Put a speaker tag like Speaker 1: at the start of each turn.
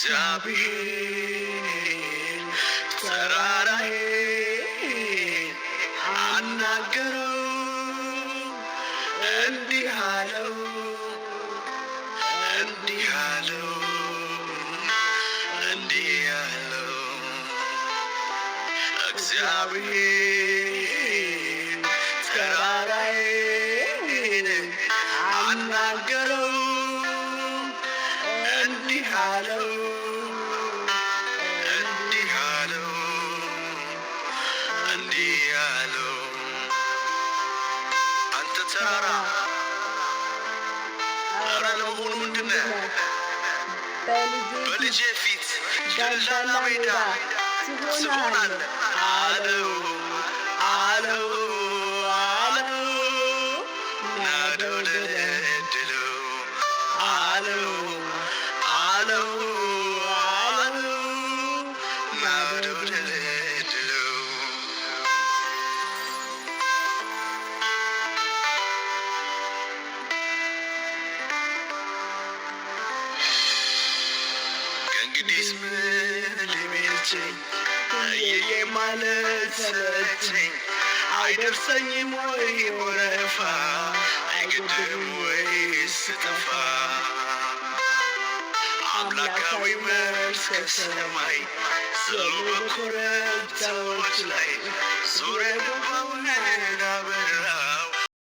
Speaker 1: እግዚአብሔር ተራራዬን አናገረው እንዲህ አለው እንዲህ አለው እንዲህ አለው እግዚአብሔር ተራራዬን አናገረው እንዲህ አለው እንዲህ አለው እንዲህ አለው አንተ ተራራ ኧረ ለመሆኑ ምንድነህ በልጄ ፊት ሸልሻላ ሜዳ ትሆናለህ አለው አለው አለው ናደው ደለድለው አለው አለው አለው ናደው ደለድለው ከእንግዲህስ ምን ሊቤልቸኝ እየዬ ማለት ሰለቸኝ አይደርሰኝም ወይ ወረፋ አይገድም ወይ ስጠፋ አምላካዊ መልስ ከሰማይ ዘሎ በኮረብታዎች ላይ ዙሪያ ገባው ነጋ